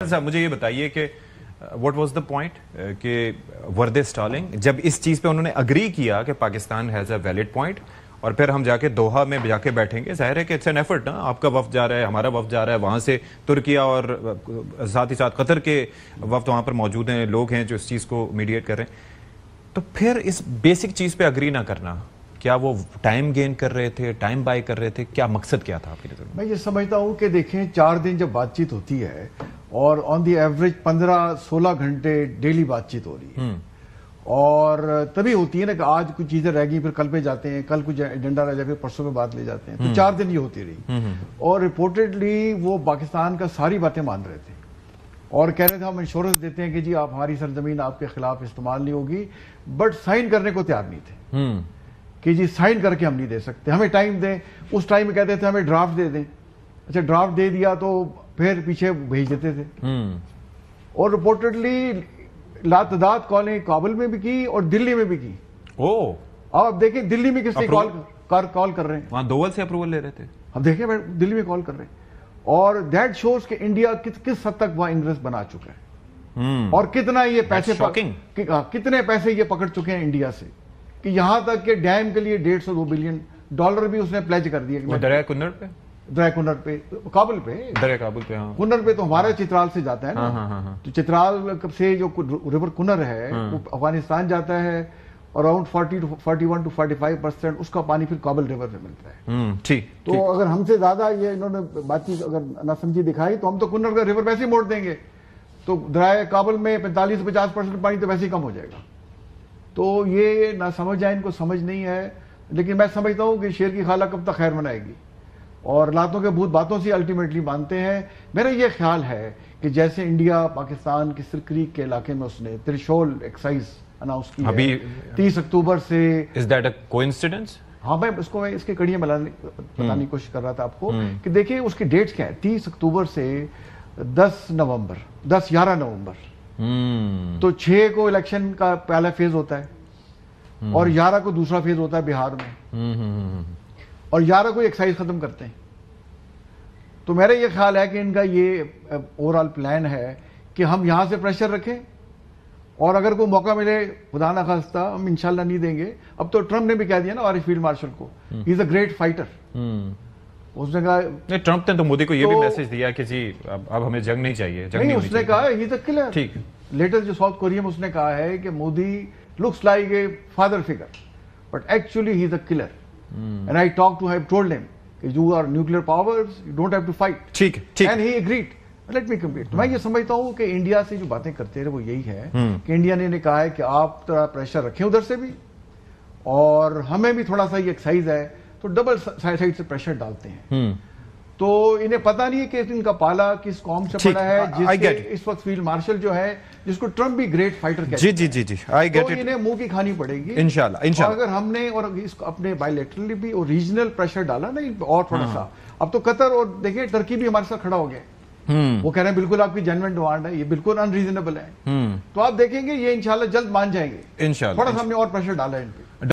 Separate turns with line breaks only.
صاحب مجھے یہ بتائیے کہ واٹ واز دا پوائنٹ کہ ور دے اسٹالنگ جب اس چیز پہ انہوں نے اگری کیا کہ Pakistan has a valid point اور پھر ہم جا کے دوحہ میں جا کے بیٹھیں گے. ظاہر ہے کہ اٹس این ایفرٹ نا, آپ کا وفد جا رہا ہے, ہمارا وفد جا رہا ہے, وہاں سے ترکیہ اور ساتھ ہی ساتھ قطر کے وفد وہاں پر موجود ہیں, لوگ ہیں جو اس چیز کو میڈیٹ کر رہے ہیں. تو پھر اس بیسک چیز پہ اگری نہ کرنا, کیا وہ ٹائم گین کر رہے تھے, ٹائم بائی کر رہے تھے, کیا مقصد کیا تھا آپ کے نظر میں؟
میں یہ سمجھتا ہوں کہ دیکھیں 4 دن جب بات چیت ہوتی ہے اور آن دی ایوریج 15-16 گھنٹے ڈیلی بات چیت ہو رہی ہے اور تبھی ہوتی ہے نا کہ آج کچھ چیزیں رہ گئی پھر کل پہ جاتے ہیں, کل کچھ ایجنڈا رہ جائے پھر پرسوں پہ بات لے جاتے ہیں, تو 4 دن یہ ہوتی رہی. اور رپورٹڈلی وہ پاکستان کا ساری باتیں مان رہے تھے اور کہہ رہے تھے ہم انشورنس دیتے ہیں کہ جی آپ ہماری سرزمین آپ کے خلاف استعمال نہیں ہوگی, بٹ سائن کرنے کو تیار نہیں تھے کہ جی سائن کر کے ہم نہیں دے سکتے, ہمیں ٹائم دیں. اس ٹائم میں کہتے تھے ہمیں ڈرافٹ دے دیں. اچھا ڈرافٹ دے دیا تو پھر پیچھے بھیج دیتے تھے. اور رپورٹڈلی لاتعداد کالیں کابل میں بھی کی اور دلی میں بھی کی. آپ دیکھیں دلی میں کس نے کال کر رہے ہیں,
وہاں دول سے اپروول لے رہے تھے.
اب دیکھیں دلی میں کال کر رہے ہیں اور دیٹ شوز کہ انڈیا کس حد تک وہ انگریز بنا چکا ہے اور کتنا یہ پیسے کتنے پیسے یہ پکڑ چکے ہیں انڈیا سے, کہ یہاں تک کہ ڈیم کے لیے $150-2 بلین بھی اس نے پلیج کر دیا.
دریا کنر پہ,
دریا کنر پہ, کابل پہ, دریا
کابل پہ,
کنر پہ تو ہمارا چترال سے جاتا ہے نا, تو چترال سے جو ریور کنر ہے وہ افغانستان جاتا ہے, اراؤنڈ 41-45% اس کا پانی پھر کابل ریور سے ملتا ہے. تو اگر ہم سے زیادہ یہ انہوں نے بات چیت اگر نہ سمجھی دکھائی تو ہم تو کنر کا ریور ویسے ہی موڑ دیں گے, تو دریا کابل میں 45-50% پانی تو ویسے ہی کم ہو جائے گا. تو یہ نہ سمجھ آئے, ان کو سمجھ نہیں ہے. لیکن میں سمجھتا ہوں کہ شیر کی خالہ کب تک خیر منائے گی, اور لاتوں کے بھوت باتوں سے الٹیمیٹلی مانتے ہیں. میرا یہ خیال ہے کہ جیسے انڈیا پاکستان کی سرکریک کے علاقے میں اس نے ترشول ایکسائز اناؤنس کی ہے 30 اکتوبر سے.
Is that a coincidence?
ہاں میں اس کے کڑیاں بتانے کی کوشش کر رہا تھا آپ کو کہ دیکھیں اس کی ڈیٹس کیا ہے. 30 اکتوبر سے 11 نومبر تو 6 کو الیکشن کا پہلا فیز ہوتا ہے اور 11 کو دوسرا فیز ہوتا ہے بہار میں, اور 11 کو ایکسائز ختم کرتے ہیں. تو میرا یہ خیال ہے کہ ان کا یہ اوور آل پلان ہے کہ ہم یہاں سے پریشر رکھیں اور اگر کوئی موقع ملے خدا نہ خواستہ ہم انشاءاللہ نہیں دیں گے. اب تو ٹرمپ نے بھی کہہ دیا نا عارف فیلڈ مارشل کو, ہی از اے گریٹ فائٹر. اس نے کہا
ٹرمپ نے تو مودی کو یہ بھی میسج دیا کہ جی اب ہمیں جنگ نہیں چاہیے.
نہیں, اس نے کہا ہی از اے کلر.
ٹھیک,
لیٹسٹ جو ساؤتھ کوریا میں اس نے کہا ہے کہ Modi looks like a father figure, but actually he is a killer. And I told him, you are nuclear powers, you don't have to fight.
ٹھیک.
And he agreed. Let me complete. میں یہ سمجھتا ہوں کہ انڈیا سے جو باتیں کرتے رہے وہ یہی ہے کہ انڈیا نے کہا ہے کہ آپ تھوڑا پریشر رکھیں ادھر سے بھی اور ہمیں بھی تھوڑا سا یہ ایکسائز ہے, تو ڈبل سائڈ سے پریشر ڈالتے ہیں. تو انہیں پتا نہیں ہے کہ ان کا پالا کس قوم سے پڑا ہے, جس سے اس وقت فیلڈ مارشل جو ہے جس کو ٹرمپ بھی گریٹ فائٹر کہتے ہیں.
جی
تو انہیں منہ کی کھانی پڑے گی انشاءاللہ. اگر ہم نے اور اپنے بائی لیٹرلی بھی اور ریجنل پریشر ڈالا نا اور تھوڑا سا, اب تو قطر اور دیکھیں ٹرکی بھی ہمارے ساتھ کھڑا ہو گیا. وہ کہہ رہے ہیں بالکل آپ کی جینوئن ڈیمانڈ ہے, یہ بالکل ان ریزنیبل ہے. تو آپ دیکھیں گے یہ انشاءاللہ جلد مان جائیں گے. تھوڑا سا ہم نے اور پریشر ڈالا ہے ان پہ.